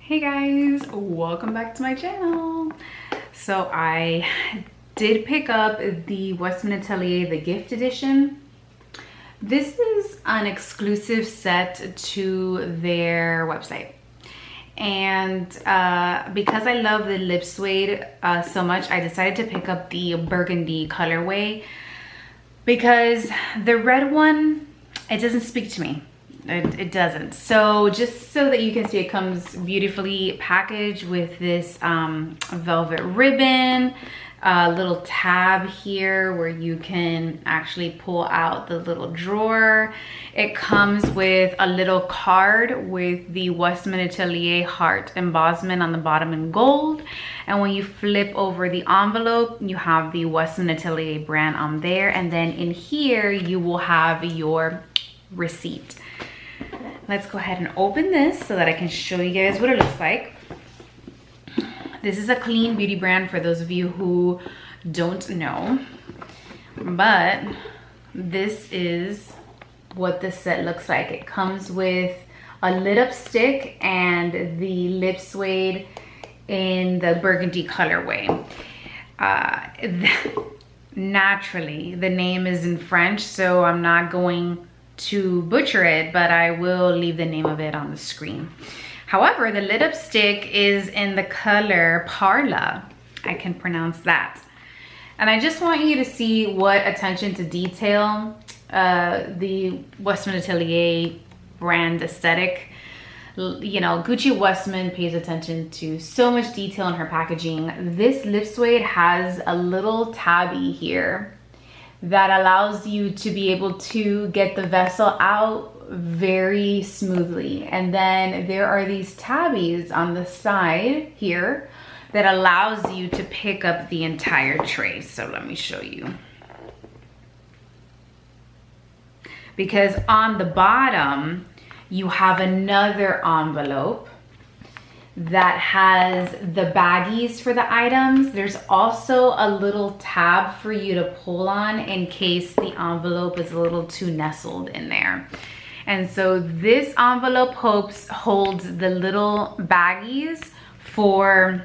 Hey guys, welcome back to my channel. So I did pick up the Westman Atelier, the gift edition. This is an exclusive set to their website. And because I love the lip suede so much, I decided to pick up the burgundy colorway because the red one, it doesn't speak to me. It doesn't. So just so that you can see, it comes beautifully packaged with this velvet ribbon, a little tab here where you can actually pull out the little drawer. It comes with a little card with the Westman Atelier heart embossment on the bottom in gold. And when you flip over the envelope, you have the Westman Atelier brand on there. And then in here, you will have your receipt. Let's go ahead and open this so that I can show you guys what it looks like. This is a clean beauty brand for those of you who don't know, but this is what this set looks like. It comes with a lit up stick and the lip suede in the burgundy colorway. Naturally, the name is in French, so I'm not going to butcher it, but I will leave the name of it on the screen. However, the lit up stick is in the color Parla. I can pronounce that. And I just want you to see what attention to detail the Westman Atelier brand aesthetic. You know, Gucci Westman pays attention to so much detail in her packaging. This lip suede has a little tabby here that allows you to be able to get the vessel out very smoothly. And then there are these tabbies on the side here that allows you to pick up the entire tray. So let me show you. Because on the bottom, you have another envelope that has the baggies for the items. There's also a little tab for you to pull on in case the envelope is a little too nestled in there. And so this envelope holds the little baggies for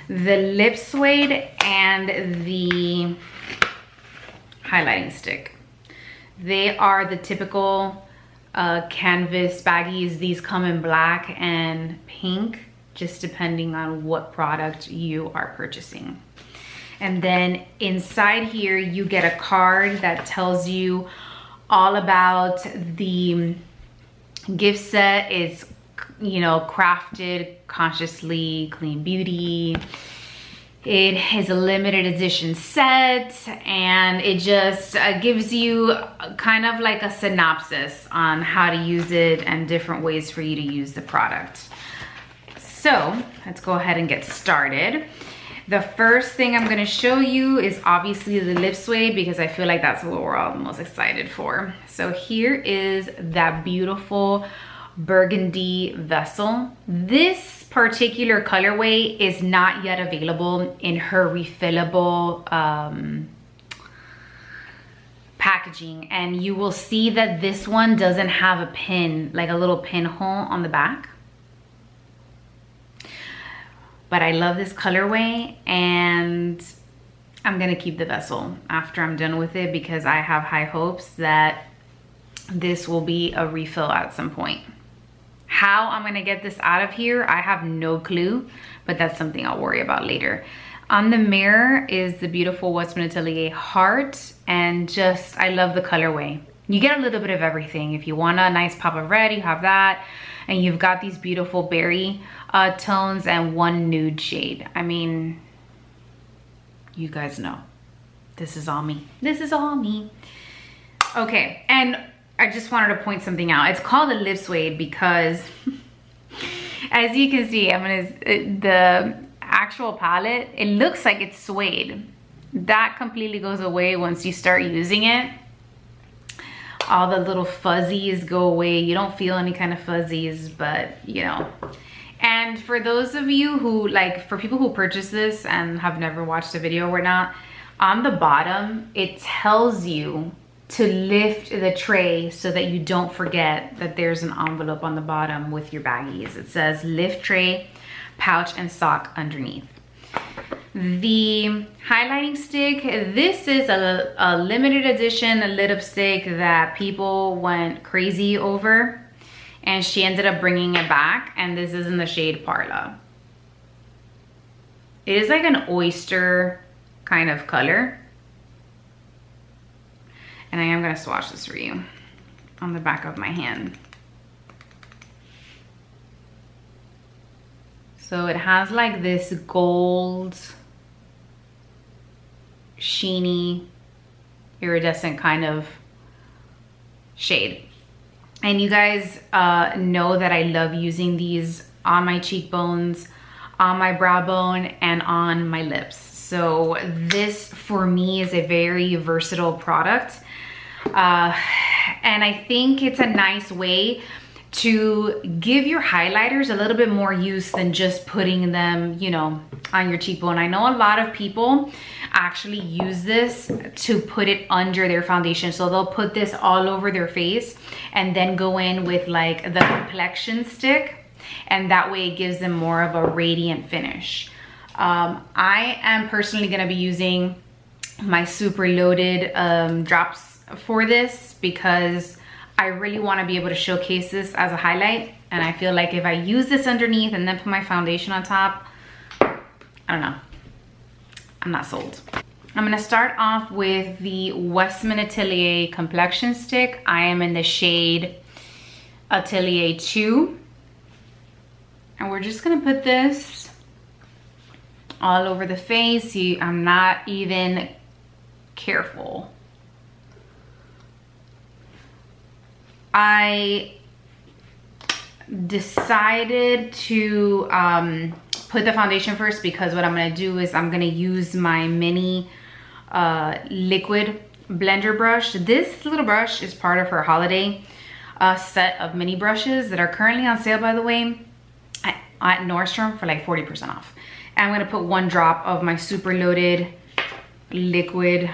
the lip suede and the highlighting stick. They are the typical canvas baggies. These come in black and pink, just depending on what product you are purchasing. And then inside here, you get a card that tells you all about the gift set. It's, you know, crafted consciously, clean beauty. It is a limited edition set, and it just gives you kind of like a synopsis on how to use it and different ways for you to use the product. So let's go ahead and get started. The first thing I'm going to show you is obviously the lip suede, because I feel like that's what we're all the most excited for. So here is that beautiful burgundy vessel. This particular colorway is not yet available in her refillable packaging, and you will see that this one doesn't have a pin, like a little pinhole on the back. But I love this colorway, and I'm gonna keep the vessel after I'm done with it because I have high hopes that this will be a refill at some point. How I'm gonna get this out of here, I have no clue, but that's something I'll worry about later. On the mirror is the beautiful Westman Atelier heart, and just, I love the colorway. You get a little bit of everything. If you want a nice pop of red, you have that. And you've got these beautiful berry tones and one nude shade. I mean, you guys know, this is all me. This is all me. Okay, and I just wanted to point something out. It's called a lip suede because as you can see, the actual palette, it looks like it's suede. That completely goes away once you start using it. All the little fuzzies go away. You don't feel any kind of fuzzies, but you know. And for those of you who, like, for people who purchase this and have never watched a video or not, on the bottom, it tells you to lift the tray so that you don't forget that there's an envelope on the bottom with your baggies. It says lift tray, pouch, and sock underneath. The highlighting stick, this is a limited edition lipstick that people went crazy over, and she ended up bringing it back, and this is in the shade Parla. It is like an oyster kind of color. And I am gonna swatch this for you on the back of my hand. So it has like this gold, sheeny, iridescent kind of shade. And you guys know that I love using these on my cheekbones, on my brow bone, and on my lips. So this for me is a very versatile product. And I think it's a nice way to give your highlighters a little bit more use than just putting them, you know, on your cheekbone. I know a lot of people actually use this to put it under their foundation. So they'll put this all over their face and then go in with like the complexion stick, and that way it gives them more of a radiant finish. I am personally gonna be using my super loaded drops for this because I really want to be able to showcase this as a highlight, and I feel like if I use this underneath and then put my foundation on top, I don't know, I'm not sold. I'm gonna start off with the Westman Atelier complexion stick. I am in the shade Atelier 2, and we're just gonna put this all over the face. I'm not even careful. I decided to put the foundation first because what I'm going to do is I'm going to use my mini liquid blender brush. This little brush is part of her holiday set of mini brushes that are currently on sale, by the way, at Nordstrom for like 40% off. And I'm going to put one drop of my super loaded liquid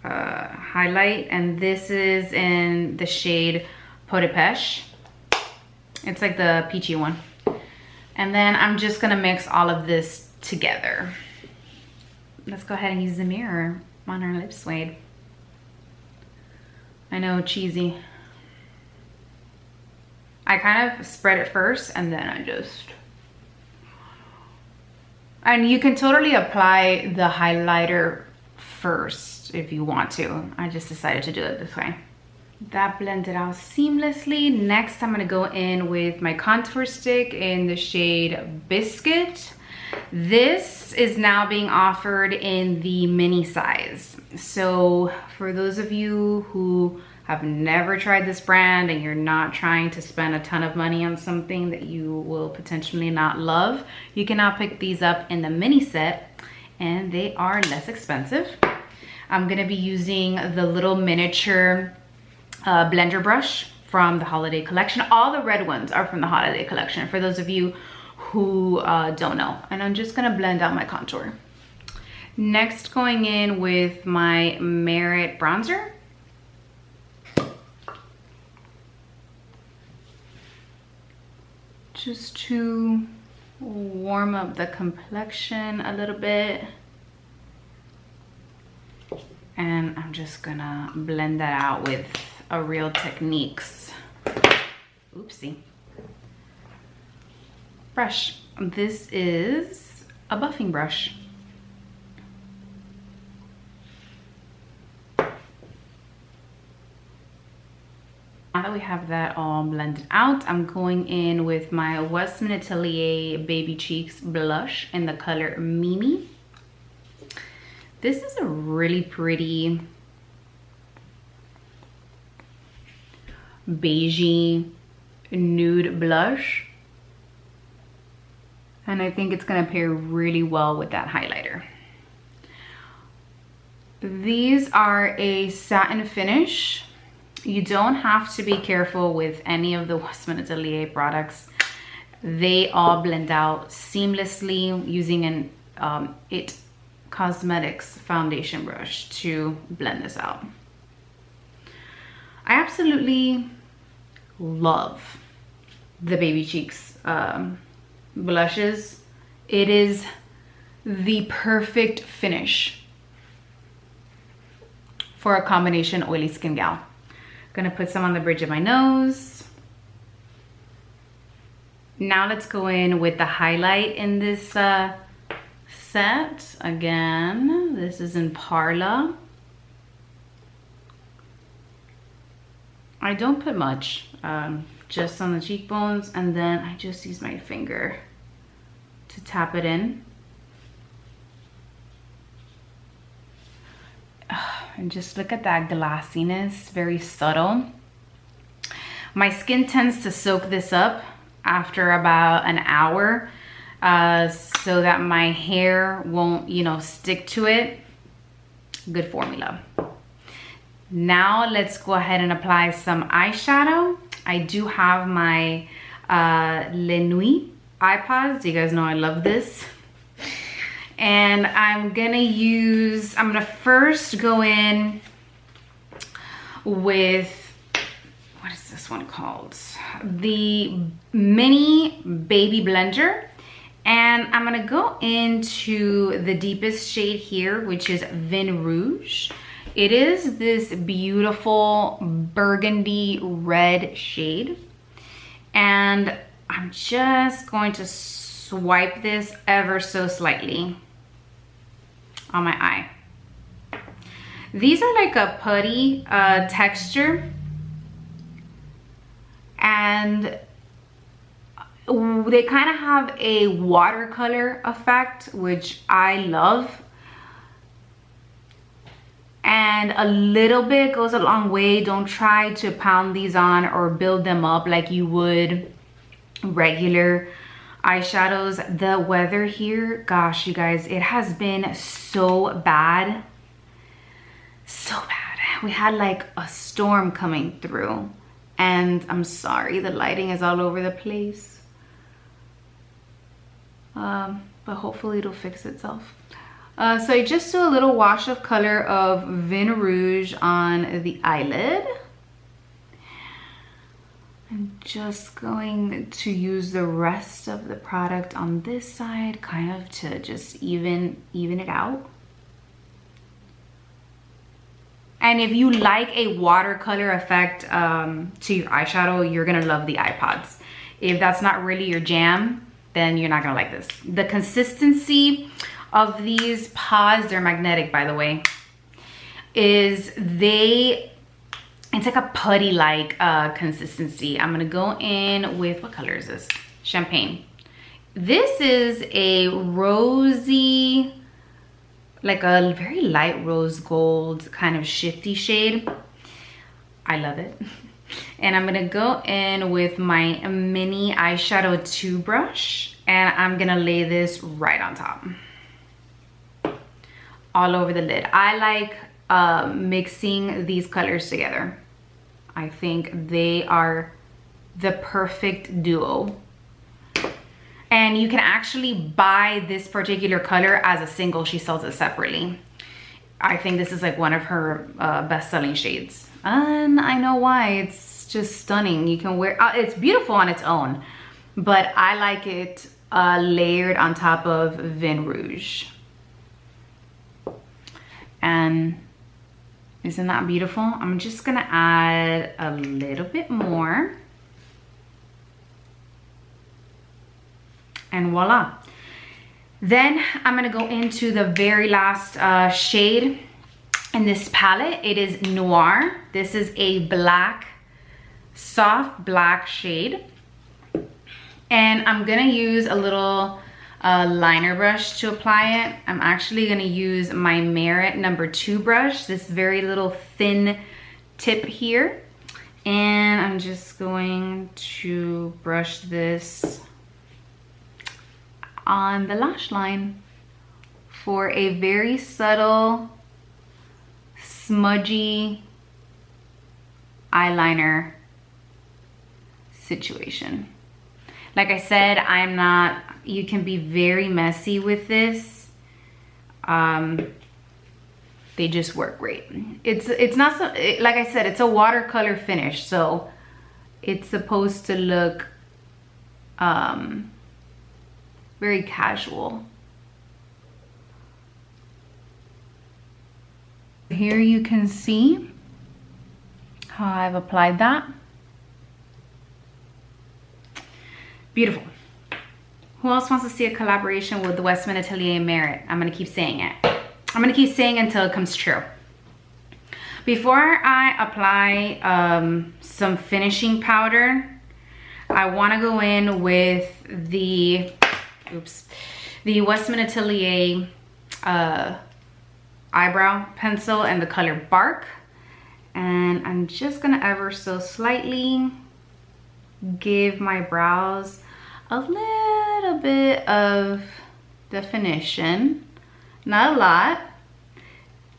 highlight, and this is in the shade Peau de Pêche. It's like the peachy one. And then I'm just gonna mix all of this together. Let's go ahead and use the mirror on our lip suede. I know, cheesy. I kind of spread it first and then I just... And you can totally apply the highlighter first if you want to. I just decided to do it this way. That blended out seamlessly. Next, I'm gonna go in with my contour stick in the shade Biscuit. This is now being offered in the mini size. So for those of you who have never tried this brand and you're not trying to spend a ton of money on something that you will potentially not love, you can now pick these up in the mini set and they are less expensive. I'm gonna be using the little miniature blender brush from the holiday collection. All the red ones are from the holiday collection for those of you who don't know. And I'm just gonna blend out my contour. Next, going in with my Merit bronzer. Just to warm up the complexion a little bit. And I'm just gonna blend that out with a Real Techniques, oopsie, brush. This is a buffing brush. Now that we have that all blended out, I'm going in with my Westman Atelier Baby Cheeks blush in the color Mimi. This is a really pretty beigey nude blush. And I think it's gonna pair really well with that highlighter. These are a satin finish. You don't have to be careful with any of the Westman Atelier products. They all blend out seamlessly using an It Cosmetics foundation brush to blend this out. I absolutely love the Baby Cheeks blushes. It is the perfect finish for a combination oily skin gal. Gonna put some on the bridge of my nose. Now let's go in with the highlight in this set. Again, this is in Parla. I don't put much, just on the cheekbones, and then I just use my finger to tap it in. And just look at that glassiness, very subtle. My skin tends to soak this up after about an hour so that my hair won't, you know, stick to it. Good formula. Now let's go ahead and apply some eyeshadow. I do have my Le Nuit eye pods. You guys know I love this. And I'm gonna first go in with, what is this one called? The mini baby blender. And I'm gonna go into the deepest shade here, which is Vin Rouge. It is this beautiful burgundy red shade. And I'm just going to swipe this ever so slightly on my eye. These are like a putty texture, and they kind of have a watercolor effect, which I love. And a little bit goes a long way. Don't try to pound these on or build them up like you would regular eyeshadows. The weather here, gosh, you guys, it has been so bad. So bad. We had like a storm coming through, and I'm sorry, the lighting is all over the place. But hopefully it'll fix itself. So I just do a little wash of color of Vin Rouge on the eyelid. I'm just going to use the rest of the product on this side, kind of to just even it out. And if you like a watercolor effect to your eyeshadow, you're gonna love the eye pods. If that's not really your jam, then you're not gonna like this. The consistency of these pods, they're magnetic by the way, it's like a putty-like consistency. I'm gonna go in with, what color is this? Champagne. This is a rosy, like a very light rose gold kind of shifty shade. I love it. And I'm gonna go in with my mini eyeshadow 2 brush, and I'm gonna lay this right on top. All over the lid. I like mixing these colors together. I think they are the perfect duo. And you can actually buy this particular color as a single. She sells it separately. I think this is like one of her best-selling shades. And I know why, it's just stunning. You can wear, it's beautiful on its own, but I like it layered on top of Vin Rouge. And isn't that beautiful? I'm just gonna add a little bit more. And voila. Then I'm gonna go into the very last shade in this palette. It is Noir. This is a black, soft black shade. And I'm gonna use a little liner brush to apply it. I'm actually gonna use my Merit number 2 brush, this very little thin tip here. And I'm just going to brush this on the lash line for a very subtle, smudgy eyeliner situation. Like I said, I'm not, you can be very messy with this. they just work great. It's not so, like I said, it's a watercolor finish, so it's supposed to look very casual. Here you can see how I've applied that. Beautiful. Who else wants to see a collaboration with the Westman Atelier Merit? I'm gonna keep saying it. I'm gonna keep saying it until it comes true. Before I apply some finishing powder, I wanna go in with the Westman Atelier eyebrow pencil and the color Bark. And I'm just gonna ever so slightly give my brows a little bit of definition, not a lot.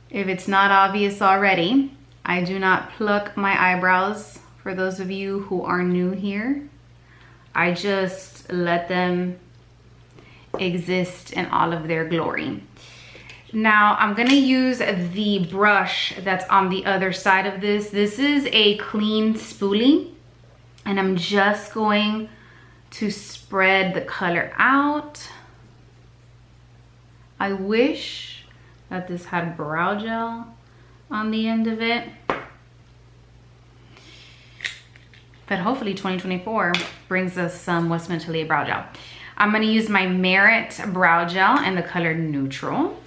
If it's not obvious already, I do not pluck my eyebrows. For those of you who are new here, I just let them exist in all of their glory. Now I'm gonna use the brush that's on the other side of this. This is a clean spoolie, and I'm just going to spread the color out. I wish that this had brow gel on the end of it, but hopefully 2024 brings us some Westman Atelier brow gel. I'm gonna use my Merit brow gel in the color Neutral.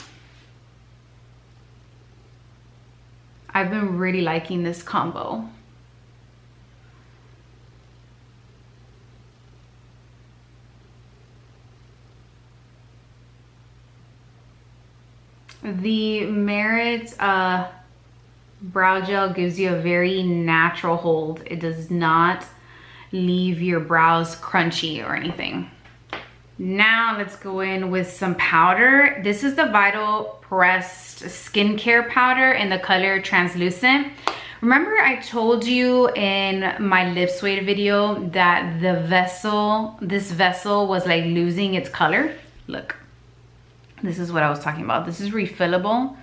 I've been really liking this combo. The Merit brow gel gives you a very natural hold. It does not leave your brows crunchy or anything. Now let's go in with some powder. This is the Vital Pressed skincare powder in the color Translucent. Remember I told you in my lip suede video that this vessel was like losing its color? Look. This is what I was talking about. This is refillable,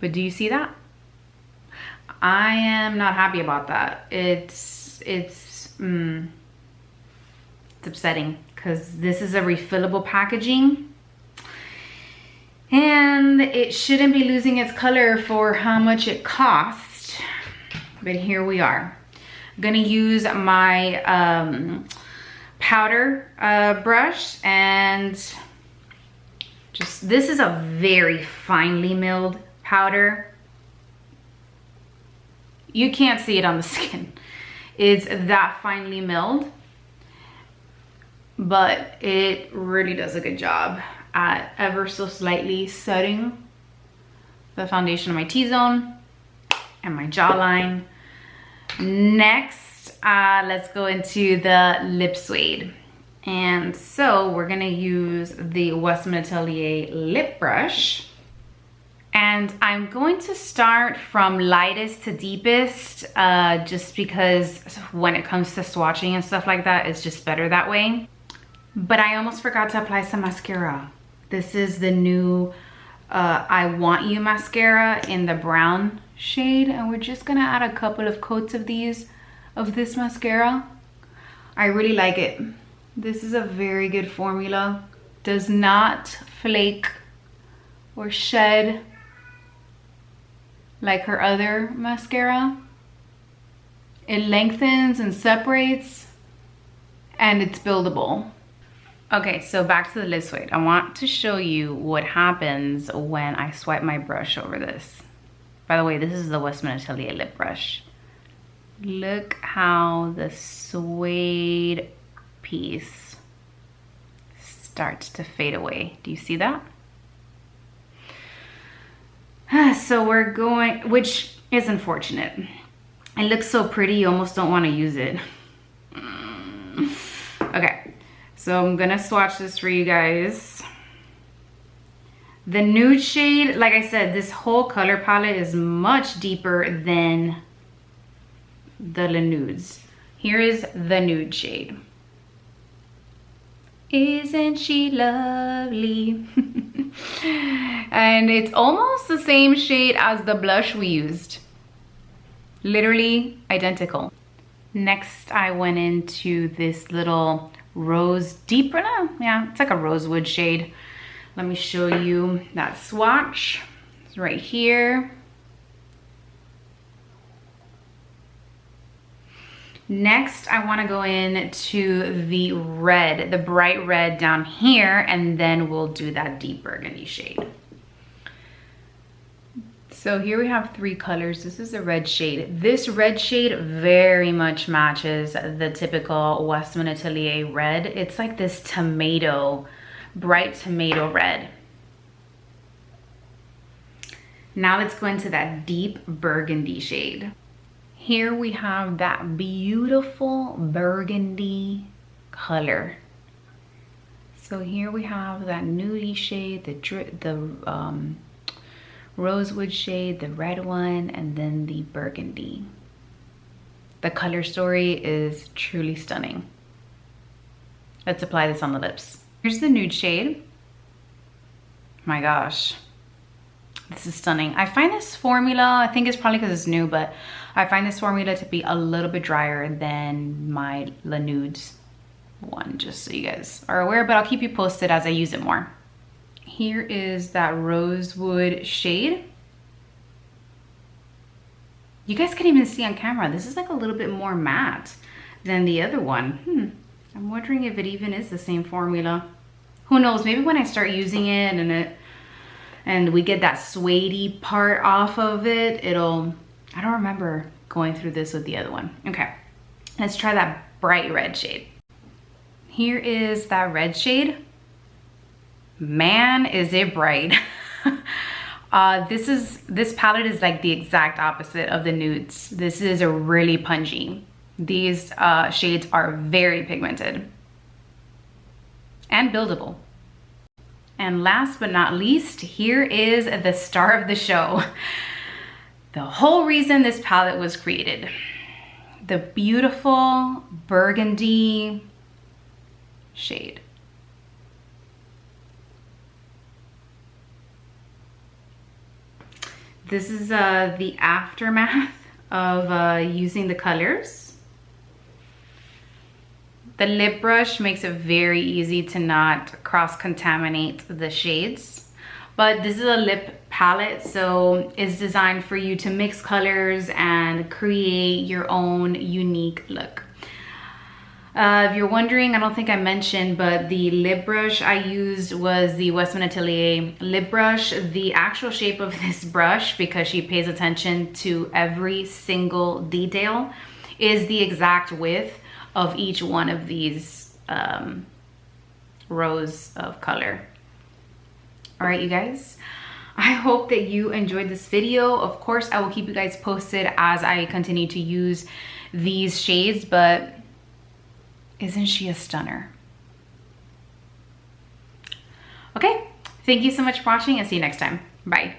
but do you see that? I am not happy about that. It's upsetting because this is a refillable packaging and it shouldn't be losing its color for how much it cost, but here we are. I'm gonna use my powder brush, and this is a very finely milled powder. You can't see it on the skin. It's that finely milled, but it really does a good job at ever so slightly setting the foundation of my T-zone and my jawline. Next, let's go into the lip suede. And so we're gonna use the Westman Atelier lip brush. And I'm going to start from lightest to deepest, just because when it comes to swatching and stuff like that, it's just better that way. But I almost forgot to apply some mascara. This is the new I Want You mascara in the brown shade. And we're just gonna add a couple of coats of this mascara. I really like it. This is a very good formula. Does not flake or shed like her other mascara. It lengthens and separates, and it's buildable. Okay, so back to the lip suede. I want to show you what happens when I swipe my brush over this. By the way, this is the Westman Atelier lip brush. Look how the suede piece starts to fade away. Do you see that? So we're going, which is unfortunate. It looks so pretty, you almost don't want to use it. Okay, so I'm gonna swatch this for you guys. The nude shade, like I said, this whole color palette is much deeper than the nudes. Here is the nude shade. Isn't she lovely? And it's almost the same shade as the blush we used. Literally identical. Next, I went into this little rose deeper, no, yeah, it's like a rosewood shade. Let me show you that swatch. It's right here. Next, I want to go into the red, the bright red down here, and then we'll do that deep burgundy shade. So here we have 3 colors. This is the red shade. This red shade very much matches the typical Westman Atelier red. It's like this tomato, bright tomato red. Now let's go into that deep burgundy shade. Here we have that beautiful burgundy color. So here we have that nudie shade, the rosewood shade, the red one, and then the burgundy. The color story is truly stunning. Let's apply this on the lips. Here's the nude shade. My gosh, this is stunning. I find this formula, I think it's probably because it's new, but I find this formula to be a little bit drier than my La Nudes one, just so you guys are aware, but I'll keep you posted as I use it more. Here is that rosewood shade. You guys can even see on camera, this is like a little bit more matte than the other one. I'm wondering if it even is the same formula. Who knows, maybe when I start using it and we get that suede part off of it, I don't remember going through this with the other one. Okay, let's try that bright red shade. Here is that red shade. Man, is it bright. This palette is like the exact opposite of the nudes. This is a really punchy. These shades are very pigmented and buildable. And last but not least, here is the star of the show. The whole reason this palette was created. The beautiful burgundy shade. This is the aftermath of using the colors. The lip brush makes it very easy to not cross-contaminate the shades. But this is a lip palette, so it's designed for you to mix colors and create your own unique look. If you're wondering, I don't think I mentioned, but the lip brush I used was the Westman Atelier lip brush. The actual shape of this brush, because she pays attention to every single detail, is the exact width of each one of these rows of color. All right, you guys, I hope that you enjoyed this video. Of course, I will keep you guys posted as I continue to use these shades, but isn't she a stunner? Okay, thank you so much for watching and see you next time. Bye.